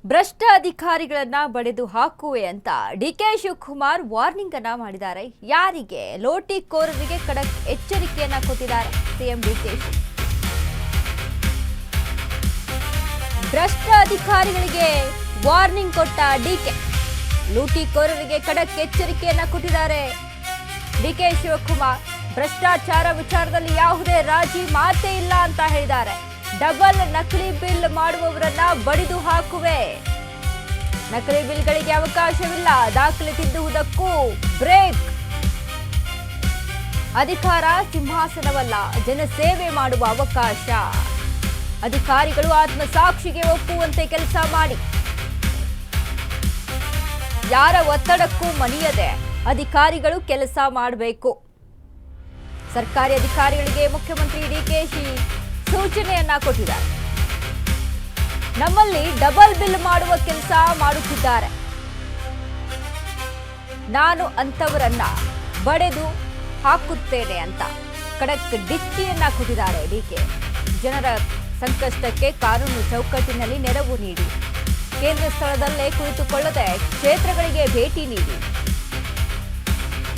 ಭ್ರಷ್ಟ ಅಧಿಕಾರಿಗಳನ್ನ ಬಡಿದು ಹಾಕುವೆ ಅಂತ ಡಿಕೆ ಶಿವಕುಮಾರ್ ವಾರ್ನಿಂಗ್ ಅನ್ನ ಮಾಡಿದ್ದಾರೆ. ಯಾರಿಗೆ? ಲೋಟಿಕೋರರಿಗೆ ಖಡಕ್ ಎಚ್ಚರಿಕೆಯನ್ನ ಕೊಟ್ಟಿದ್ದಾರೆ ಸಿಎಂ ಡಿಕೆ. ಭ್ರಷ್ಟ ಅಧಿಕಾರಿಗಳಿಗೆ ವಾರ್ನಿಂಗ್ ಕೊಟ್ಟ ಡಿಕೆ. ಲೂಟಿಕೋರರಿಗೆ ಖಡಕ್ ಎಚ್ಚರಿಕೆಯನ್ನ ಕೊಟ್ಟಿದ್ದಾರೆ ಡಿಕೆ ಶಿವಕುಮಾರ್. ಭ್ರಷ್ಟಾಚಾರ ವಿಚಾರದಲ್ಲಿ ಯಾವುದೇ ರಾಜಿ ಮಾತೇ ಇಲ್ಲ ಅಂತ ಹೇಳಿದ್ದಾರೆ. ಡಬಲ್ ನಕಲಿ ಬಿಲ್ ಮಾಡುವವರನ್ನ ಬಡಿದು ಹಾಕುವೆ. ನಕಲಿ ಬಿಲ್ಗಳಿಗೆ ಅವಕಾಶವಿಲ್ಲ. ದಾಖಲೆ ತಿದ್ದುವುದಕ್ಕೂ ಬ್ರೇಕ್. ಅಧಿಕಾರ ಸಿಂಹಾಸನವಲ್ಲ, ಜನಸೇವೆ ಮಾಡುವ ಅವಕಾಶ. ಅಧಿಕಾರಿಗಳು ಆತ್ಮಸಾಕ್ಷಿಗೆ ಒಪ್ಪುವಂತೆ ಕೆಲಸ ಮಾಡಿ. ಯಾರ ಒತ್ತಡಕ್ಕೂ ಮಣಿಯದೆ ಅಧಿಕಾರಿಗಳು ಕೆಲಸ ಮಾಡಬೇಕು. ಸರ್ಕಾರಿ ಅಧಿಕಾರಿಗಳಿಗೆ ಮುಖ್ಯಮಂತ್ರಿ ಡಿಕೆಶಿ ಸೂಚನೆಯನ್ನ ಕೊಟ್ಟಿದ್ದಾರೆ. ನಮ್ಮಲ್ಲಿ ಡಬಲ್ ಬಿಲ್ ಮಾಡುವ ಕೆಲಸ ಮಾಡುತ್ತಿದ್ದಾರೆ. ನಾನು ಅಂತವರನ್ನ ಬಡೆದು ಹಾಕುತ್ತೇನೆ ಅಂತ ಖಡಕ್ ಡಿಚ್ಚಿಯನ್ನ ಕೊಟ್ಟಿದ್ದಾರೆ ಡಿಕೆ. ಜನರ ಸಂಕಷ್ಟಕ್ಕೆ ಕಾನೂನು ಚೌಕಟ್ಟಿನಲ್ಲಿ ನೆರವು ನೀಡಿ, ಕೇಂದ್ರ ಸ್ಥಳದಲ್ಲೇ ಕುಳಿತುಕೊಳ್ಳದೆ ಕ್ಷೇತ್ರಗಳಿಗೆ ಭೇಟಿ ನೀಡಿ,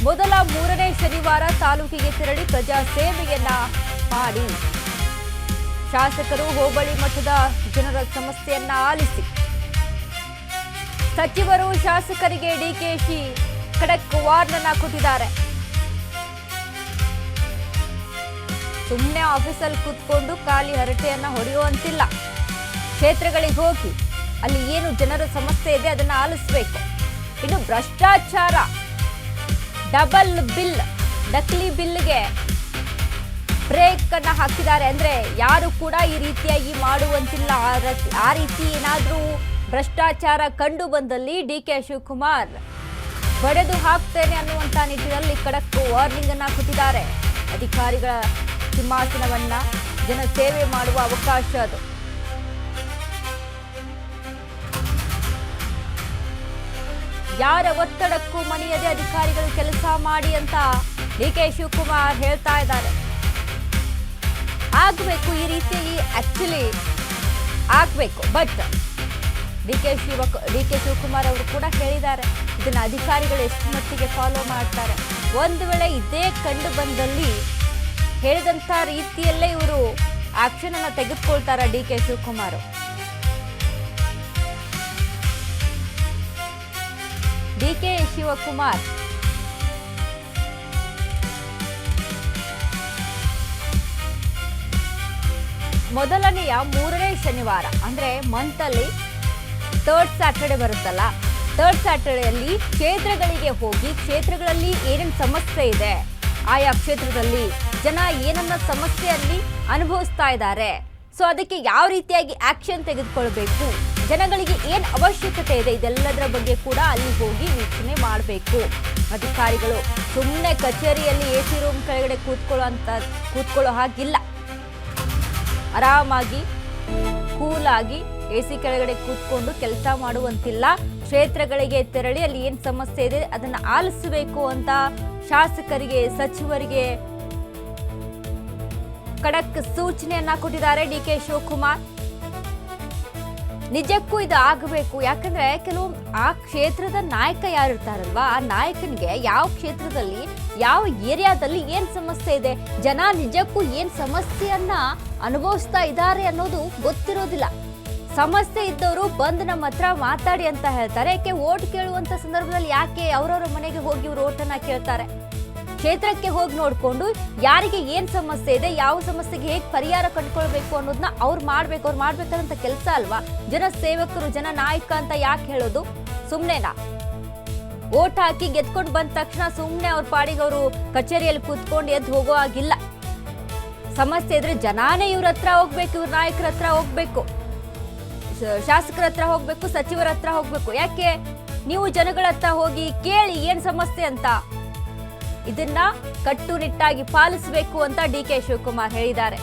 ಮೊದಲ 3ನೇ ಶನಿವಾರ ತಾಲೂಕಿಗೆ ತೆರಳಿ ಪ್ರಜಾ ಸೇವೆಯನ್ನ ಮಾಡಿ, ಶಾಸಕರು ಹೋಬಳಿ ಮಟ್ಟದ ಜನರ ಸಮಸ್ಯೆಯನ್ನ ಆಲಿಸಿ, ಸಚಿವರು ಶಾಸಕರಿಗೆ ಡಿಕೆಶಿ ಖಡಕ್ ವಾರ್ನನ್ನ ಕೊಟ್ಟಿದ್ದಾರೆ. ಸುಮ್ಮನೆ ಆಫೀಸಲ್ಲಿ ಕೂತ್ಕೊಂಡು ಖಾಲಿ ಹರಟೆಯನ್ನ ಹೊಡೆಯುವಂತಿಲ್ಲ. ಕ್ಷೇತ್ರಗಳಿಗೆ ಹೋಗಿ ಅಲ್ಲಿ ಏನು ಜನರ ಸಮಸ್ಯೆ ಇದೆ ಅದನ್ನ ಆಲಿಸಬೇಕು. ಇನ್ನು ಭ್ರಷ್ಟಾಚಾರ, ಡಬಲ್ ಬಿಲ್, ನಕಲಿ ಬಿಲ್ಗೆ ಬ್ರೇಕ್ ಅನ್ನ ಹಾಕಿದ್ದಾರೆ. ಅಂದ್ರೆ ಯಾರು ಕೂಡ ಈ ರೀತಿಯಾಗಿ ಮಾಡುವಂತಿಲ್ಲ. ಆ ರೀತಿ ಏನಾದ್ರೂ ಭ್ರಷ್ಟಾಚಾರ ಕಂಡು ಬಂದಲ್ಲಿ ಡಿಕೆ ಶಿವಕುಮಾರ್ ಬಡೆದು ಹಾಕ್ತೇನೆ ಅನ್ನುವಂತ ನಿಟ್ಟಿನಲ್ಲಿ ಖಡಕ್ ವಾರ್ನಿಂಗ್ ಅನ್ನ ಕೊಟ್ಟಿದ್ದಾರೆ. ಅಧಿಕಾರಿಗಳ ಸಿಂಹಾಸನವನ್ನ ಜನ ಸೇವೆ ಮಾಡುವ ಅವಕಾಶ ಅದು. ಯಾರ ಒತ್ತಡಕ್ಕೂ ಮಣಿಯದೆ ಅಧಿಕಾರಿಗಳು ಕೆಲಸ ಮಾಡಿ ಅಂತ ಡಿಕೆ ಶಿವಕುಮಾರ್ ಹೇಳ್ತಾ ಇದ್ದಾರೆ. ಆಗ್ಬೇಕು, ಈ ರೀತಿ ಆಕ್ಚುಲಿ ಆಗ್ಬೇಕು. ಬಟ್ ಡಿಕೆ ಶಿವಕುಮಾರ್ ಅವರು ಕೂಡ ಹೇಳಿದ್ದಾರೆ, ಇದನ್ನ ಅಧಿಕಾರಿಗಳು ಎಷ್ಟು ಮಟ್ಟಿಗೆ ಫಾಲೋ ಮಾಡ್ತಾರೆ. ಒಂದು ವೇಳೆ ಇದೇ ಕಂಡು ಬಂದಲ್ಲಿ ಹೇಳಿದಂತ ರೀತಿಯಲ್ಲೇ ಇವರು ಆಕ್ಷನ್ ಅನ್ನ ತೆಗೆದುಕೊಳ್ತಾರ ಡಿಕೆ ಶಿವಕುಮಾರ್. ಡಿಕೆ ಶಿವಕುಮಾರ್ ಮೊದಲನೆಯ 3ನೇ ಶನಿವಾರ ಅಂದ್ರೆ ಮಂತ್ ಅಲ್ಲಿ 3rd ಸ್ಯಾಟರ್ಡೆ ಬರುತ್ತಲ್ಲ, 3rd ಸ್ಯಾಟರ್ಡೆಯಲ್ಲಿ ಕ್ಷೇತ್ರಗಳಿಗೆ ಹೋಗಿ ಕ್ಷೇತ್ರಗಳಲ್ಲಿ ಏನೇನು ಸಮಸ್ಯೆ ಇದೆ, ಆಯಾ ಕ್ಷೇತ್ರದಲ್ಲಿ ಜನ ಏನನ್ನ ಸಮಸ್ಯೆಯಲ್ಲಿ ಅನುಭವಿಸ್ತಾ ಇದ್ದಾರೆ, ಸೊ ಅದಕ್ಕೆ ಯಾವ ರೀತಿಯಾಗಿ ಆಕ್ಷನ್ ತೆಗೆದುಕೊಳ್ಬೇಕು, ಜನಗಳಿಗೆ ಏನ್ ಅವಶ್ಯಕತೆ ಇದೆ, ಇದೆಲ್ಲದರ ಬಗ್ಗೆ ಕೂಡ ಅಲ್ಲಿ ಹೋಗಿ ವೀಕ್ಷಣೆ ಮಾಡಬೇಕು. ಅಧಿಕಾರಿಗಳು ಸುಮ್ಮನೆ ಕಚೇರಿಯಲ್ಲಿ AC ರೂಮ್ ಕೆಳಗಡೆ ಕೂತ್ಕೊಳ್ಳೋ ಹಾಗಿಲ್ಲ. ಆರಾಮಾಗಿ ಕೂಲಾಗಿ AC ಕೆಳಗಡೆ ಕೂತ್ಕೊಂಡು ಕೆಲಸ ಮಾಡುವಂತಿಲ್ಲ. ಕ್ಷೇತ್ರಗಳಿಗೆ ತೆರಳಿ ಅಲ್ಲಿ ಏನ್ ಸಮಸ್ಯೆ ಇದೆ ಅದನ್ನ ಆಲಿಸಬೇಕು ಅಂತ ಶಾಸಕರಿಗೆ, ಸಚಿವರಿಗೆ ಖಡಕ್ ಸೂಚನೆಯನ್ನ ಕೊಟ್ಟಿದ್ದಾರೆ ಡಿಕೆ ಶಿವಕುಮಾರ್. ನಿಜಕ್ಕೂ ಇದು ಆಗಬೇಕು. ಯಾಕಂದ್ರೆ ಕೆಲವು ಆ ಕ್ಷೇತ್ರದ ನಾಯಕ ಯಾರು ಇರ್ತಾರಲ್ವಾ, ಆ ನಾಯಕನಿಗೆ ಯಾವ ಕ್ಷೇತ್ರದಲ್ಲಿ ಯಾವ ಏರಿಯಾದಲ್ಲಿ ಏನ್ ಸಮಸ್ಯೆ ಇದೆ, ಜನ ನಿಜಕ್ಕೂ ಏನ್ ಸಮಸ್ಯೆಯನ್ನ ಅನುಭವಿಸ್ತಾ ಇದ್ದಾರೆ ಅನ್ನೋದು ಗೊತ್ತಿರೋದಿಲ್ಲ. ಸಮಸ್ಯೆ ಇದ್ದವರು ಬಂದು ನಮ್ಮ ಹತ್ರ ಮಾತಾಡಿ ಅಂತ ಹೇಳ್ತಾರೆ. ಯಾಕೆ ಓಟ್ ಕೇಳುವಂತ ಸಂದರ್ಭದಲ್ಲಿ ಯಾಕೆ ಅವ್ರವ್ರ ಮನೆಗೆ ಹೋಗಿ ಇವ್ರು ಓಟನ್ನ ಕೇಳ್ತಾರೆ? ಕ್ಷೇತ್ರಕ್ಕೆ ಹೋಗಿ ನೋಡ್ಕೊಂಡು ಯಾರಿಗೆ ಏನ್ ಸಮಸ್ಯೆ ಇದೆ, ಯಾವ ಸಮಸ್ಯೆಗೆ ಹೇಗೆ ಪರಿಹಾರ ಕಂಡುಕೊಳ್ಬೇಕು ಅನ್ನೋದನ್ನ ಅವ್ರು ಮಾಡ್ಬೇಕಾದಂತ ಕೆಲಸ ಅಲ್ವಾ. ಜನ ಸೇವಕರು, ಜನ ನಾಯಕ ಅಂತ ಯಾಕೆ ಹೇಳೋದು? ಸುಮ್ನೆನಾ? ಓಟ್ ಹಾಕಿ ಗೆದ್ಕೊಂಡು ಬಂದ ತಕ್ಷಣ ಸುಮ್ನೆ ಅವ್ರ ಪಾಡಿಗೆ ಅವರು ಕಚೇರಿಯಲ್ಲಿ ಕೂತ್ಕೊಂಡು ಎದ್ದು ಹೋಗೋ ಆಗಿಲ್ಲ. ಸಮಸ್ಯೆ ಇದ್ರೆ ಜನಾನೇ ಇವ್ರ ಹತ್ರ ಹೋಗ್ಬೇಕು, ಇವ್ರ ನಾಯಕರ ಹತ್ರ ಹೋಗ್ಬೇಕು, ಶಾಸಕರ ಹತ್ರ ಹೋಗ್ಬೇಕು, ಸಚಿವರ ಹತ್ರ ಹೋಗ್ಬೇಕು. ಯಾಕೆ ನೀವು ಜನಗಳ ಹತ್ರ ಹೋಗಿ ಕೇಳಿ ಏನ್ ಸಮಸ್ಯೆ ಅಂತ. ಇದನ್ನ ಕಟ್ಟುನಿಟ್ಟಾಗಿ ಪಾಲಿಸಬೇಕು ಅಂತ ಡಿಕೆ ಶಿವಕುಮಾರ್ ಹೇಳಿದ್ದಾರೆ.